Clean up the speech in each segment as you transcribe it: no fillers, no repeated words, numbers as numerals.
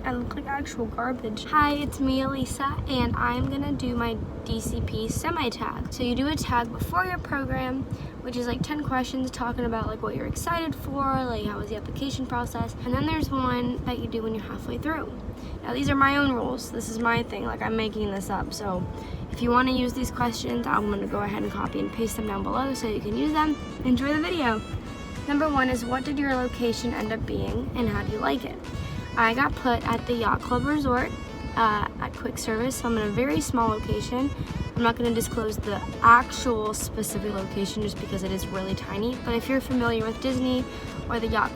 I look like actual garbage. Hi, it's me, Alisa, and I'm gonna do my DCP semi-tag. So you do a tag before your program, which is like 10 questions talking about like what you're excited for, like how was the application process, and then there's one that you do when you're halfway through. Now these are my own rules. This is my thing, like I'm making this up. So if you want to use these questions, I'm gonna go ahead and copy and paste them down below so you can use them. Enjoy the video. Number 1 is, what did your location end up being and how do you like it? I got put at the Yacht Club Resort at quick service, so I'm in a very small location. I'm not going to disclose the actual specific location just because it is really tiny, but if you're familiar with Disney or the Yacht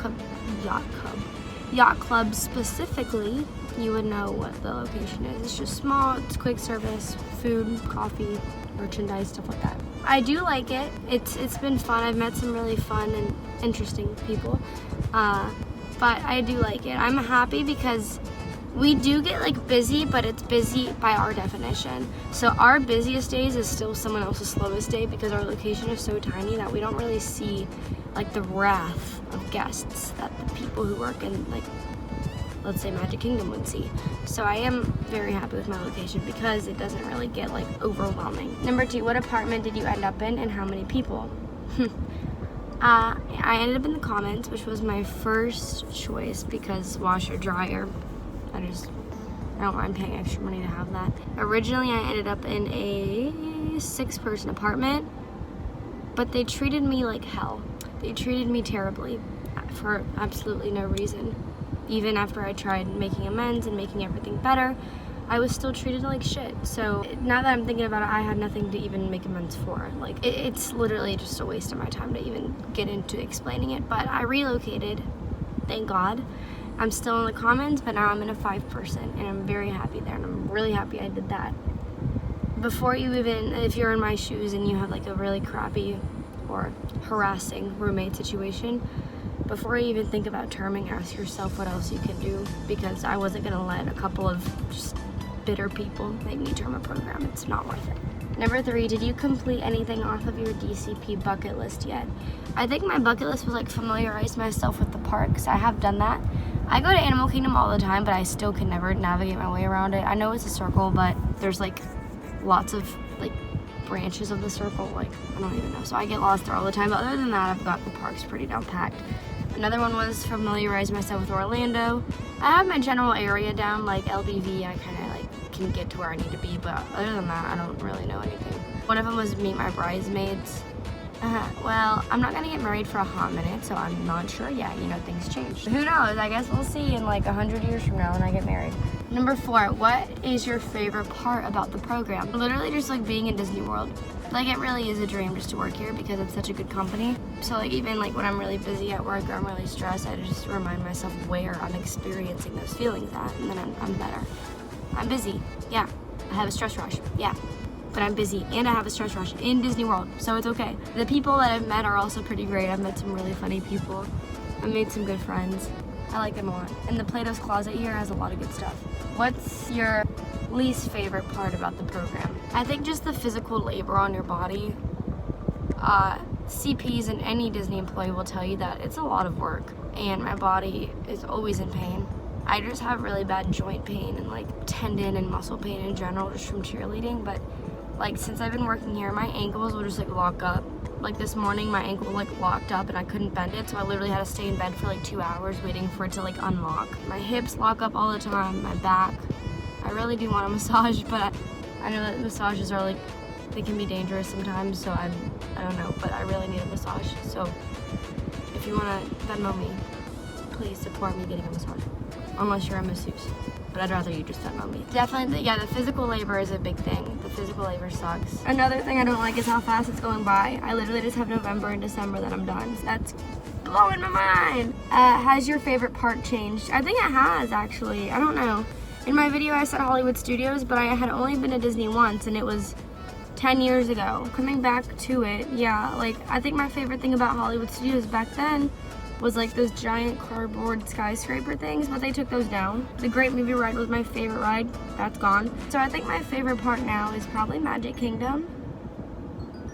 Club specifically, you would know what the location is. It's just small, it's quick service, food, coffee, merchandise, stuff like that. I do like it. It's been fun. I've met some really fun and interesting people, but I do like it. I'm happy because we do get like busy, but it's busy by our definition. So our busiest days is still someone else's slowest day because our location is so tiny that we don't really see like the wrath of guests that the people who work in, like, let's say Magic Kingdom would see. So I am very happy with my location because it doesn't really get like overwhelming. Number 2, what apartment did you end up in and how many people? I ended up in the Commons, which was my first choice because washer, dryer, I don't mind paying extra money to have that. Originally I ended up in a 6-person apartment, but they treated me like hell. They treated me terribly for absolutely no reason. Even after I tried making amends and making everything better, I was still treated like shit. So now that I'm thinking about it, I had nothing to even make amends for. Like, it's literally just a waste of my time to even get into explaining it. But I relocated, thank God. I'm still in the Commons, but now I'm in a 5-person, and I'm very happy there, and I'm really happy I did that. Before you even, if you're in my shoes and you have like a really crappy or harassing roommate situation, before you even think about terming, ask yourself what else you can do, because I wasn't gonna let a couple of just bitter people make me term a program. It's not worth it. Number 3, did you complete anything off of your DCP bucket list yet? I think my bucket list was like familiarize myself with the parks. I have done that. I go to Animal Kingdom all the time, but I still can never navigate my way around it. I know it's a circle, but there's like lots of like branches of the circle, like I don't even know. So I get lost there all the time, but other than that, I've got the parks pretty down packed. Another one was familiarize myself with Orlando. I have my general area down, like LBV, I kind of like can get to where I need to be, but other than that, I don't really know anything. One of them was meet my bridesmaids. Well, I'm not gonna get married for a hot minute, so I'm not sure yet. You know, things change. Who knows? I guess we'll see in like 100 years from now when I get married. Number 4, what is your favorite part about the program? Literally just like being in Disney World. Like, it really is a dream just to work here because it's such a good company. So like even like when I'm really busy at work or I'm really stressed, I just remind myself where I'm experiencing those feelings at, and then I'm better. I'm busy, yeah. I have a stress rush, yeah. But I'm busy and I have a stress rush in Disney World, so it's okay. The people that I've met are also pretty great. I've met some really funny people. I've made some good friends. I like them a lot. And the Plato's Closet here has a lot of good stuff. What's your least favorite part about the program? I think just the physical labor on your body. CPs and any Disney employee will tell you that it's a lot of work, and my body is always in pain. I just have really bad joint pain and like tendon and muscle pain in general just from cheerleading, but like since I've been working here, my ankles will just like lock up. Like this morning, my ankle like locked up and I couldn't bend it, so I literally had to stay in bed for like 2 hours waiting for it to like unlock. My hips lock up all the time, my back. I really do want a massage, but I know that massages are like, they can be dangerous sometimes, so I don't know, but I really need a massage. So if you want to Venmo me, please support me getting a massage. Unless you're a masseuse, but I'd rather you just Venmo me. Definitely, yeah, the physical labor is a big thing. The physical labor sucks. Another thing I don't like is how fast it's going by. I literally just have November and December, then I'm done. That's blowing my mind. Has your favorite park changed? I think it has, actually. I don't know. In my video, I said Hollywood Studios, but I had only been to Disney once, and it was 10 years ago. Coming back to it, yeah, like, I think my favorite thing about Hollywood Studios back then was like those giant cardboard skyscraper things, but they took those down. The Great Movie Ride was my favorite ride. That's gone. So I think my favorite part now is probably Magic Kingdom.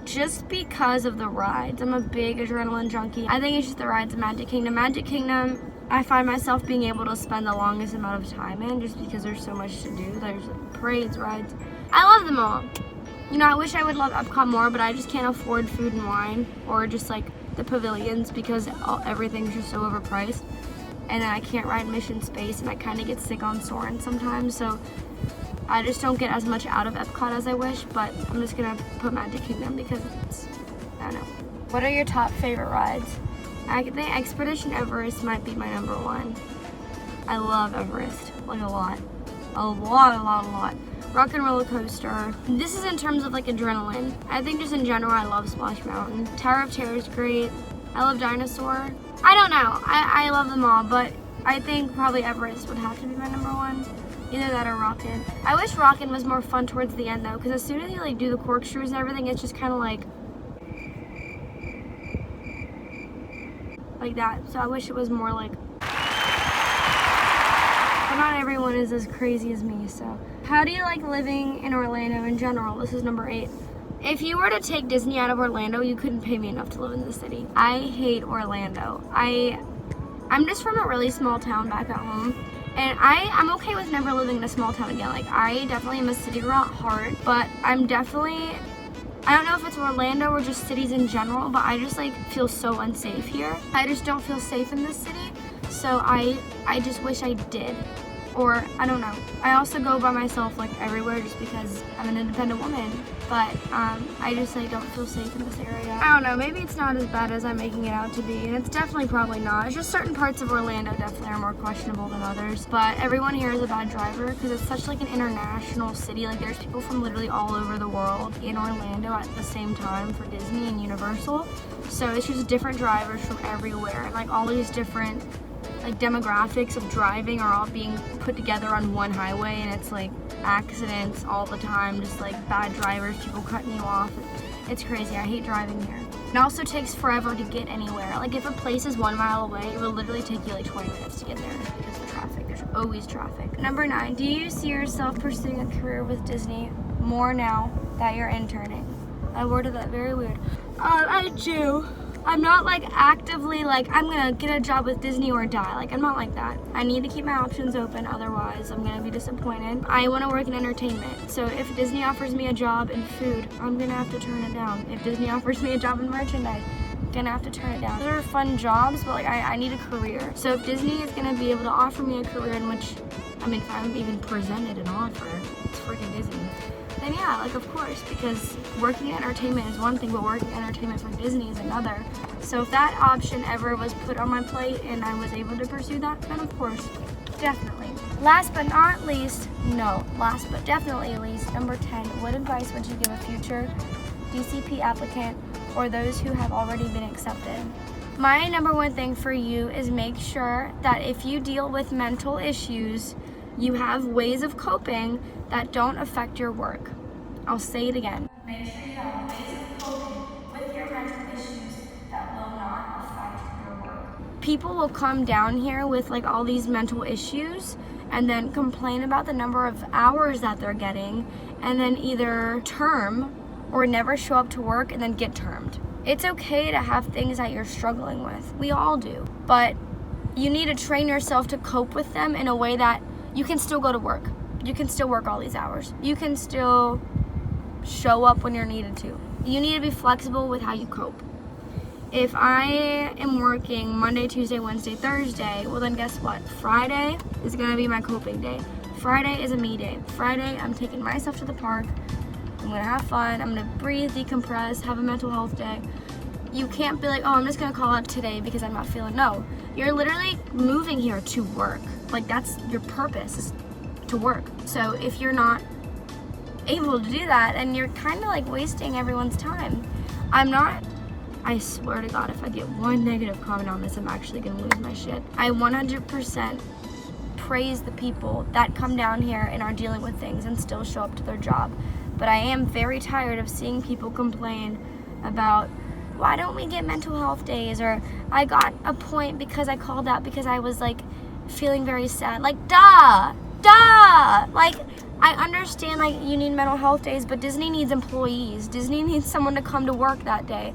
Just because of the rides. I'm a big adrenaline junkie. I think it's just the rides of Magic Kingdom. Magic Kingdom I find myself being able to spend the longest amount of time in just because there's so much to do. There's parades, rides. I love them all. You know, I wish I would love Epcot more, but I just can't afford food and wine or just like the pavilions because everything's just so overpriced. And then I can't ride Mission Space, and I kind of get sick on Soarin' sometimes, so I just don't get as much out of Epcot as I wish, but I'm just gonna put Magic Kingdom because it's, I don't know. What are your top favorite rides? I think Expedition Everest might be my number one. I love Everest, like a lot. A lot. Rock and Roller Coaster. This is in terms of like adrenaline. I think just in general, I love Splash Mountain. Tower of Terror is great. I love Dinosaur. I don't know. I love them all, but I think probably Everest would have to be my number one. Either that or Rockin'. I wish Rockin' was more fun towards the end though, because as soon as you like do the corkscrews and everything, it's just kind of like that. So I wish it was more like. But not everyone is as crazy as me. So, how do you like living in Orlando in general? This is number 8. If you were to take Disney out of Orlando, you couldn't pay me enough to live in the city. I hate Orlando. I'm just from a really small town back at home, and I'm okay with never living in a small town again. Like, I definitely am a city girl at heart, but I don't know if it's Orlando or just cities in general, but I just like feel so unsafe here. I just don't feel safe in this city, so I just wish I did. Or, I don't know. I also go by myself like everywhere just because I'm an independent woman. But I just like don't feel safe in this area. I don't know, maybe it's not as bad as I'm making it out to be. And it's definitely probably not. It's just certain parts of Orlando definitely are more questionable than others. But everyone here is a bad driver because it's such like an international city. Like there's people from literally all over the world in Orlando at the same time for Disney and Universal. So it's just different drivers from everywhere. And like all these different like demographics of driving are all being put together on one highway, and it's like accidents all the time, just like bad drivers, people cutting you off. It's crazy. I hate driving here. It also takes forever to get anywhere. Like if a place is 1 mile away, it will literally take you like 20 minutes to get there because of traffic. There's always traffic. Number 9, do you see yourself pursuing a career with Disney more now that you're interning? I worded that very weird. I do. I'm not like actively like I'm gonna get a job with Disney or die. Like I'm not like that. I need to keep my options open, otherwise I'm gonna be disappointed. I want to work in entertainment, so if Disney offers me a job in food, I'm gonna have to turn it down. If Disney offers me a job in merchandise, I'm gonna have to turn it down. Those are fun jobs, but like I need a career. So if Disney is gonna be able to offer me a career in which, I mean, if I'm even presented an offer, it's freaking Disney. Then yeah, like of course, because working in entertainment is one thing, but working in entertainment for Disney is another. So if that option ever was put on my plate and I was able to pursue that, then of course, definitely. Last but definitely least, number 10, what advice would you give a future DCP applicant or those who have already been accepted? My number one thing for you is make sure that if you deal with mental issues, you have ways of coping that don't affect your work. I'll say it again. Make sure you have ways of coping with your mental issues that will not affect your work. People will come down here with like all these mental issues and then complain about the number of hours that they're getting and then either term or never show up to work and then get termed. It's okay to have things that you're struggling with. We all do. But you need to train yourself to cope with them in a way that you can still go to work. You can still work all these hours. You can still show up when you're needed to. You need to be flexible with how you cope. If I am working Monday, Tuesday, Wednesday, Thursday, well then guess what? Friday is gonna be my coping day. Friday is a me day. Friday, I'm taking myself to the park. I'm gonna have fun. I'm gonna breathe, decompress, have a mental health day. You can't be like, oh, I'm just gonna call out today because I'm not feeling. No, you're literally moving here to work. Like that's your purpose, is to work. So if you're not able to do that, then you're kind of like wasting everyone's time. I swear to God, if I get one negative comment on this, I'm actually gonna lose my shit. I 100% praise the people that come down here and are dealing with things and still show up to their job. But I am very tired of seeing people complain about, why don't we get mental health days? Or I got a point because I called out because I was like feeling very sad. Like, duh. Like, I understand like you need mental health days, but Disney needs employees. Disney needs someone to come to work that day.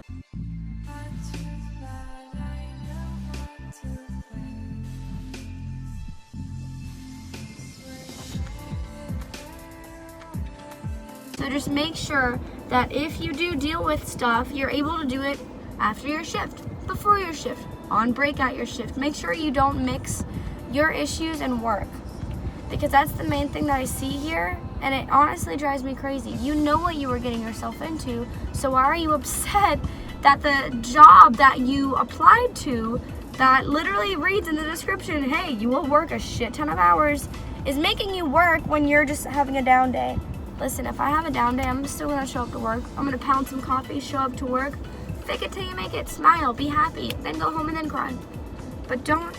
So just make sure that if you do deal with stuff, you're able to do it after your shift, before your shift, on break at your shift. Make sure you don't mix your issues and work, because that's the main thing that I see here, and it honestly drives me crazy. You know what you were getting yourself into, so why are you upset that the job that you applied to, that literally reads in the description, hey, you will work a shit ton of hours, is making you work when you're just having a down day? Listen, if I have a down day, I'm still gonna show up to work. I'm gonna pound some coffee, show up to work, fake it till you make it, smile, be happy, then go home and then cry. But don't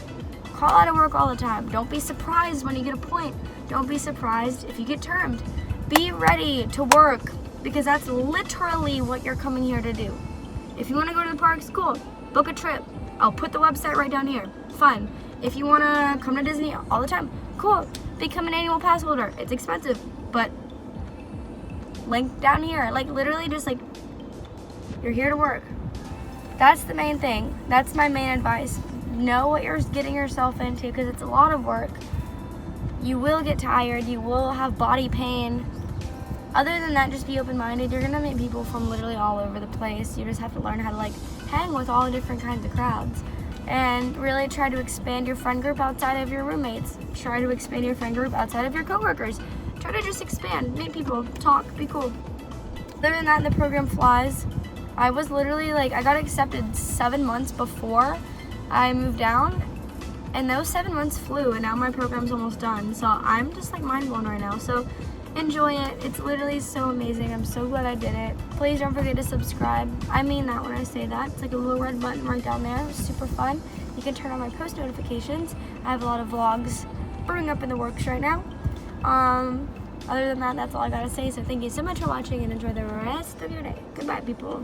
call out of work all the time. Don't be surprised when you get a point. Don't be surprised if you get termed. Be ready to work, because that's literally what you're coming here to do. If you wanna go to the parks, cool, book a trip. I'll put the website right down here, fun. If you wanna come to Disney all the time, cool, become an annual pass holder. It's expensive, but link down here. Like literally just like, you're here to work. That's the main thing. That's my main advice. Know what you're getting yourself into, because it's a lot of work. You will get tired, you will have body pain. Other than that, just be open-minded. You're gonna meet people from literally all over the place. You just have to learn how to like hang with all the different kinds of crowds, and really try to expand your friend group outside of your roommates. Try to expand your friend group outside of your coworkers. Try to just expand, meet people, talk, be cool. Other than that, the program flies. I was literally like, I got accepted 7 months before I moved down, and those 7 months flew, and now my program's almost done. So I'm just like mind blown right now. So enjoy it. It's literally so amazing. I'm so glad I did it. Please don't forget to subscribe. I mean that when I say that. It's like a little red button right down there. It's super fun. You can turn on my post notifications. I have a lot of vlogs brewing up in the works right now. Other than that, that's all I gotta say. So thank you so much for watching, and enjoy the rest of your day. Goodbye, people.